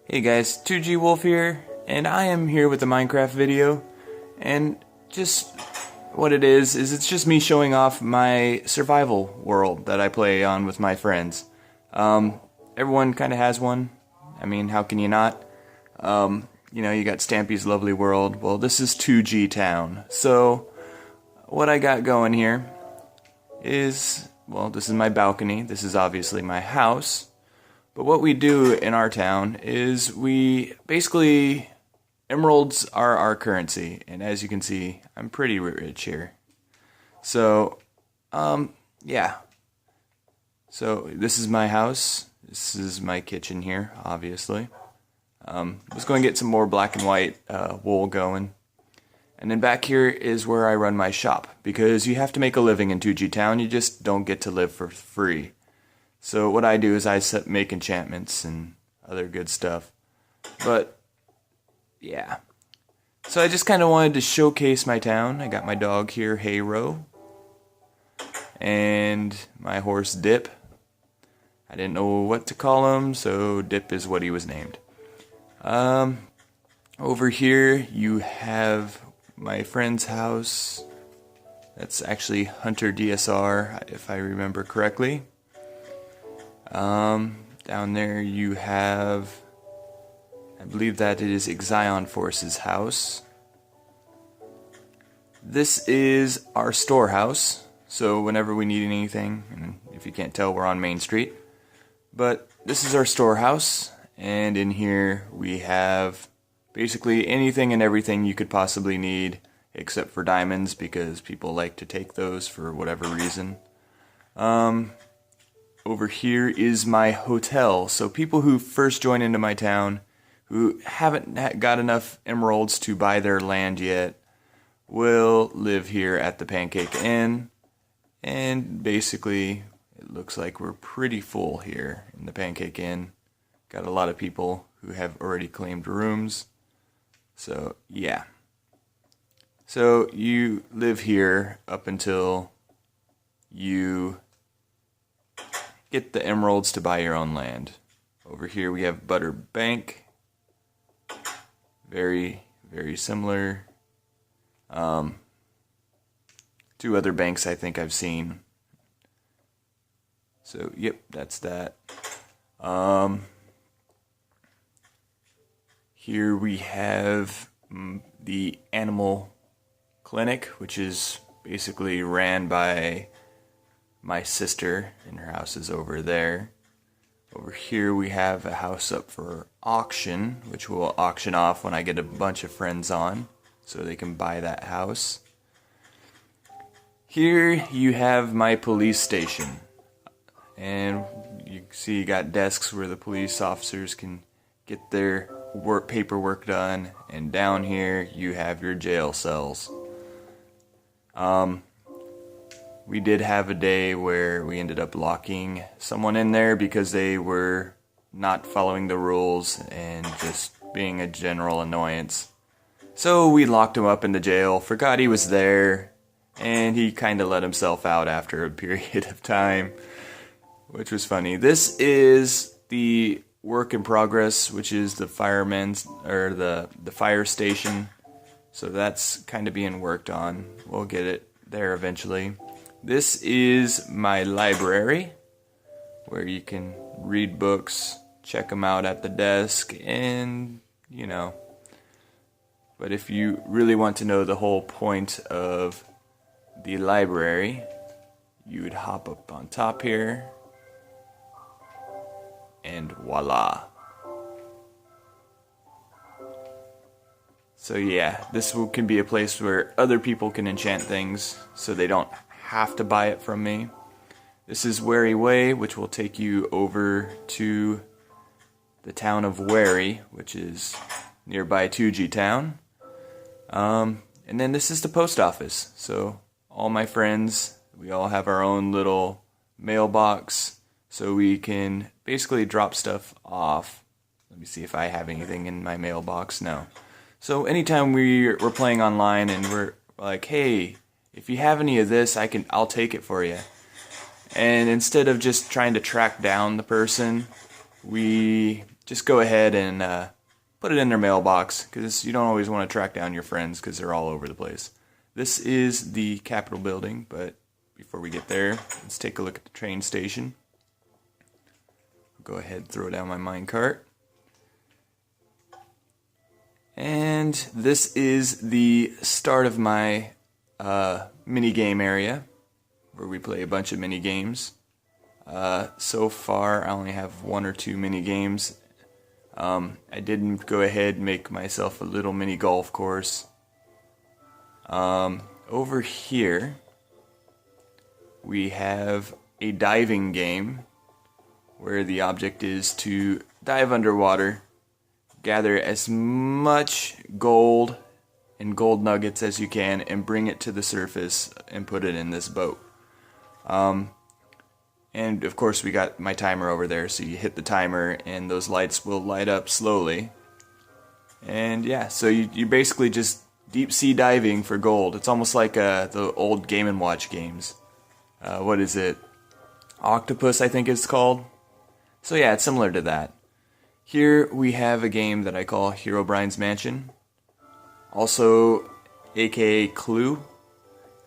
Hey guys, 2G Wolf here, and I am here with a Minecraft video, and just what it is it's just me showing off my survival world that I play on with my friends. Everyone kind of has one. I mean, how can you not? You got Stampy's Lovely World. Well, this is 2Gtown. So, what I got going here is, well, this is my balcony. This is obviously my house. But what we do in our town is we basically, emeralds are our currency, and as you can see, I'm pretty rich here. So, yeah. So this is my house. This is my kitchen here, obviously. Let's go and get some more black and white wool going. And then back here is where I run my shop, because you have to make a living in 2Gtown. You just don't get to live for free. So what I do is I make enchantments and other good stuff. But, yeah. So I just kind of wanted to showcase my town. I got my dog here, Heyro. And my horse, Dip. I didn't know what to call him, so Dip is what he was named. Over here you have my friend's house. That's actually Hunter DSR, if I remember correctly. Down there you have, I believe that it is Ixion Force's house. This is our storehouse, so whenever we need anything, and if you can't tell, we're on Main Street. But this is our storehouse, and in here we have basically anything and everything you could possibly need, except for diamonds, because people like to take those for whatever reason. Over here is my hotel, so people who first join into my town, who haven't got enough emeralds to buy their land yet, will live here at the Pancake Inn, and basically it looks like we're pretty full here in the Pancake Inn. Got a lot of people who have already claimed rooms, so yeah. So you live here up until you get the emeralds to buy your own land. Over here we have Butter Bank. Very, very similar. Two other banks I think I've seen. So, yep, that's that. Here we have the animal clinic, which is basically ran by my sister, and her house is over there. Over here we have a house up for auction, which we'll auction off when I get a bunch of friends on, so they can buy that house. Here you have my police station, and you see you got desks where the police officers can get their paperwork done, and down here you have your jail cells. We did have a day where we ended up locking someone in there because they were not following the rules and just being a general annoyance. So we locked him up in the jail, forgot he was there, and he kind of let himself out after a period of time, which was funny. This is the work in progress, which is the fireman's, or the fire station. So that's kind of being worked on. We'll get it there eventually. This is my library, where you can read books, check them out at the desk, and, But if you really want to know the whole point of the library, you would hop up on top here, and voila. So yeah, this can be a place where other people can enchant things, so they don't have to buy it from me. This is Wary Way, which will take you over to the town of Wary, which is nearby 2Gtown. And then this is the post office. So all my friends, we all have our own little mailbox, so we can basically drop stuff off. Let me see if I have anything in my mailbox. No. So anytime we're playing online and we're like, hey, if you have any of this, I'll take it for you. And instead of just trying to track down the person, we just go ahead and put it in their mailbox, because you don't always want to track down your friends because they're all over the place. This is the Capitol building, but before we get there, let's take a look at the train station. Go ahead and throw down my minecart. And this is the start of my mini game area, where we play a bunch of mini games. So far, I only have 1 or 2 mini games. I did go ahead and make myself a little mini golf course. Over here, we have a diving game, where the object is to dive underwater, gather as much gold and gold nuggets as you can, and bring it to the surface and put it in this boat. And of course we got my timer over there, so you hit the timer and those lights will light up slowly. And yeah, so you're basically just deep sea diving for gold. It's almost like the old Game & Watch games. What is it? Octopus, I think it's called. So yeah, it's similar to that. Here we have a game that I call Herobrine's Mansion, also aka Clue.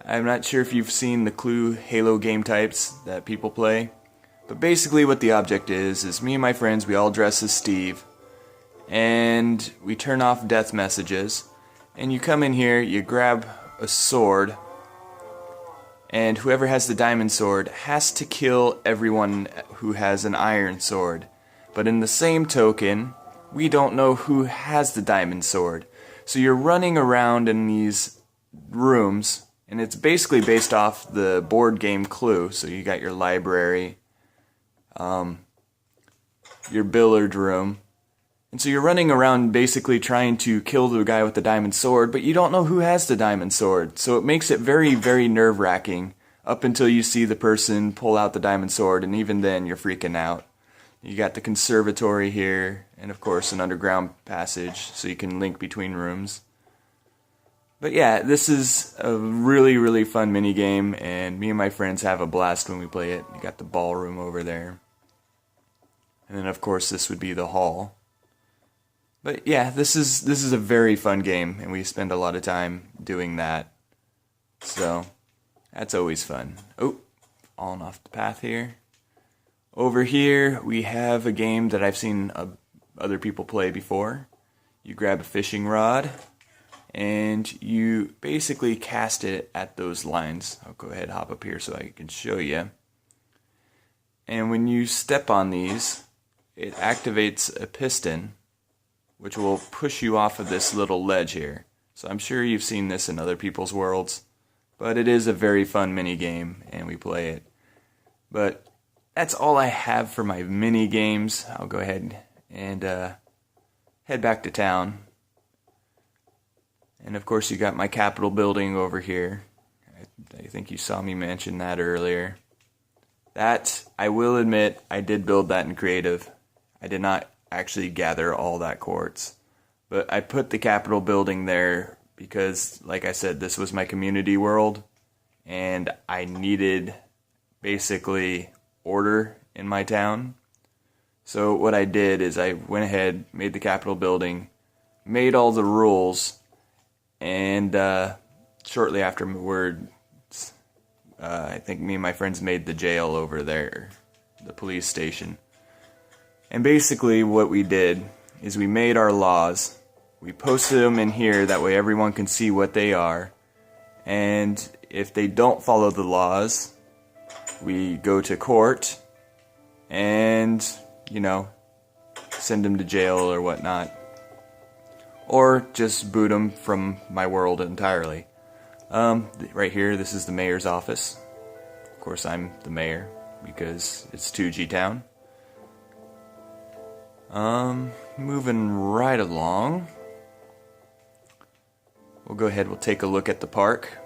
I'm not sure if you've seen the Clue Halo game types that people play, but basically what the object is me and my friends, we all dress as Steve, and we turn off death messages, and you come in here, you grab a sword, and whoever has the diamond sword has to kill everyone who has an iron sword. But in the same token, we don't know who has the diamond sword. So you're running around in these rooms, and it's basically based off the board game Clue. So you got your library, your billiard room, and so you're running around basically trying to kill the guy with the diamond sword, but you don't know who has the diamond sword. So it makes it very, very nerve-wracking up until you see the person pull out the diamond sword, and even then you're freaking out. You got the conservatory here, and of course an underground passage so you can link between rooms. But yeah, this is a really, really fun mini game, and me and my friends have a blast when we play it. You got the ballroom over there. And then of course this would be the hall. But yeah, this is a very fun game, and we spend a lot of time doing that. So that's always fun. Oh, falling off the path here. Over here we have a game that I've seen other people play before. You grab a fishing rod, and you basically cast it at those lines. I'll go ahead and hop up here so I can show you. And when you step on these, it activates a piston, which will push you off of this little ledge here. So I'm sure you've seen this in other people's worlds, but it is a very fun mini game, and we play it. But that's all I have for my mini games. I'll go ahead and head back to town. And of course you got my Capitol building over here. I think you saw me mention that earlier. That, I will admit, I did build that in creative. I did not actually gather all that quartz. But I put the Capitol building there because, like I said, this was my community world, and I needed basically order in my town. So what I did is I went ahead, made the Capitol building, made all the rules, and shortly afterward, I think me and my friends made the jail over there, the police station. And basically what we did is we made our laws, we posted them in here, that way everyone can see what they are, and if they don't follow the laws, we go to court and, you know, send them to jail or whatnot, or just boot them from my world entirely. Right here, this is the mayor's office. Of course, I'm the mayor because it's 2Gtown. Moving right along, we'll go ahead, we'll take a look at the park.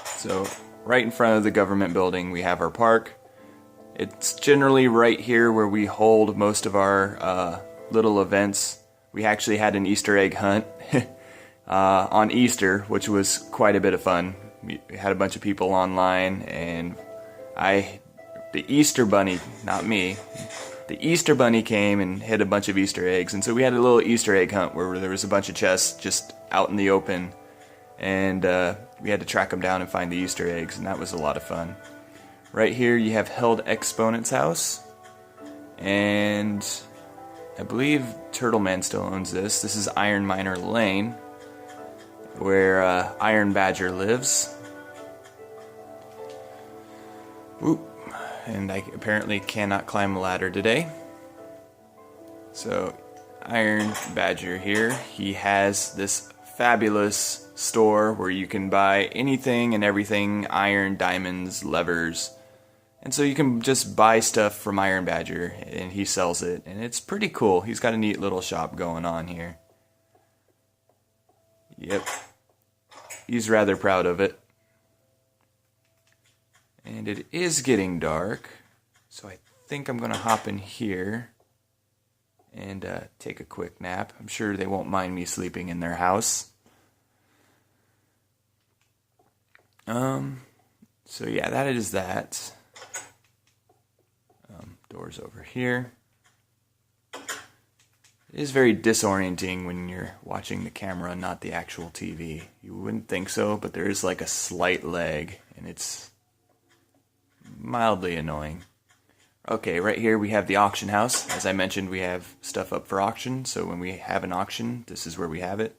So right in front of the government building we have our park. It's generally right here where we hold most of our little events. We actually had an Easter egg hunt on Easter, which was quite a bit of fun. We had a bunch of people online, and the Easter bunny, not me, the Easter Bunny came and hid a bunch of Easter eggs, and so we had a little Easter egg hunt where there was a bunch of chests just out in the open, and we had to track them down and find the Easter eggs, and that was a lot of fun. Right here you have Held Exponent's house, and I believe Turtleman still owns this. This is Iron Miner Lane, where Iron Badger lives. Oop. And I apparently cannot climb a ladder today. So, Iron Badger here, he has this fabulous store where you can buy anything and everything, iron, diamonds, levers. And so you can just buy stuff from Iron Badger and he sells it. And it's pretty cool. He's got a neat little shop going on here. Yep. He's rather proud of it. And it is getting dark, so I think I'm going to hop in here and take a quick nap. I'm sure they won't mind me sleeping in their house. So yeah, that is that. Doors over here. It is very disorienting when you're watching the camera, not the actual TV. You wouldn't think so, but there is like a slight lag, and it's mildly annoying. Okay, right here we have the auction house. As I mentioned, we have stuff up for auction, so when we have an auction, this is where we have it.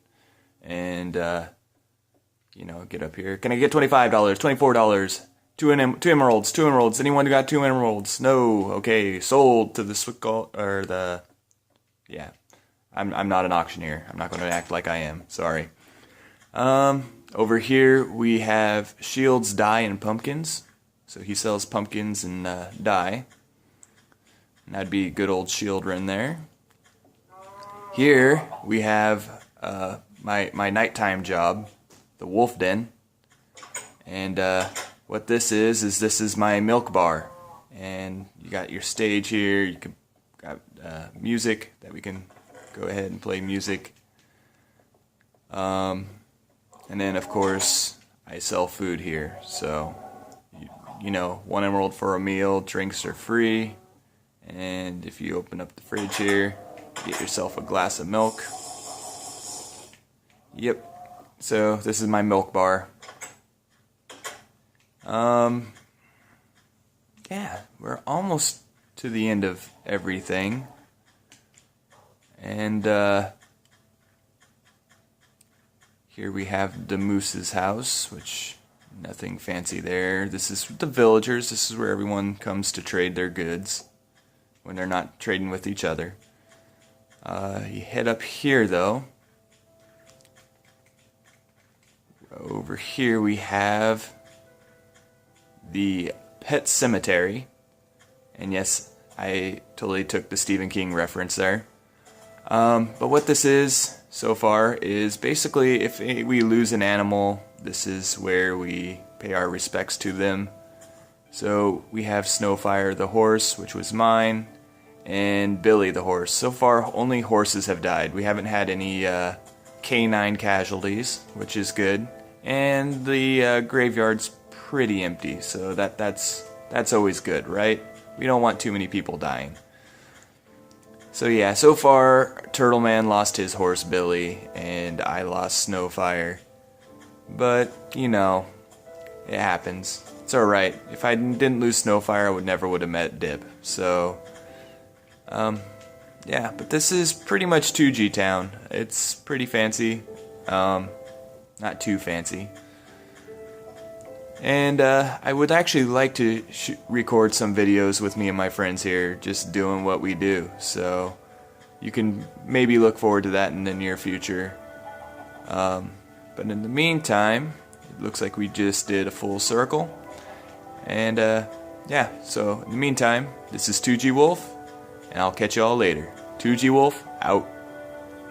And, you know, get up here. Can I get $25, $24? Two emeralds. Anyone got 2 emeralds? No. Okay, sold to the or the... Yeah, I'm not an auctioneer. I'm not going to act like I am. Sorry. Over here we have shields, dye, and pumpkins. So he sells pumpkins and dye. And that'd be good old shield run there. Here we have my nighttime job, the wolf den. And what this is my milk bar. And you got your stage here. You can got music that we can go ahead and play music. And then of course I sell food here. So you know, 1 emerald for a meal, drinks are free, and if you open up the fridge here, get yourself a glass of milk. Yep, so this is my milk bar. Yeah, we're almost to the end of everything, and here we have the Moose's house, which... nothing fancy there. This is the villagers. This is where everyone comes to trade their goods when they're not trading with each other. You head up here, though. Over here we have the Pet Cemetery. And yes, I totally took the Stephen King reference there. But what this is so far is basically if we lose an animal, this is where we pay our respects to them. So we have Snowfire the horse, which was mine, and Billy the horse. So far only horses have died. We haven't had any canine casualties, which is good. And the graveyard's pretty empty, so that's always good, right? We don't want too many people dying. So yeah, so far Turtleman lost his horse Billy, and I lost Snowfire. But, you know, it happens. It's alright. If I didn't lose Snowfire, I never would have met Dip. So, yeah, but this is pretty much 2Gtown. It's pretty fancy. Not too fancy. And I would actually like to record some videos with me and my friends here, just doing what we do. So, you can maybe look forward to that in the near future. But in the meantime, it looks like we just did a full circle. And yeah, so in the meantime, this is 2G Wolf, and I'll catch y'all later. 2G Wolf, out.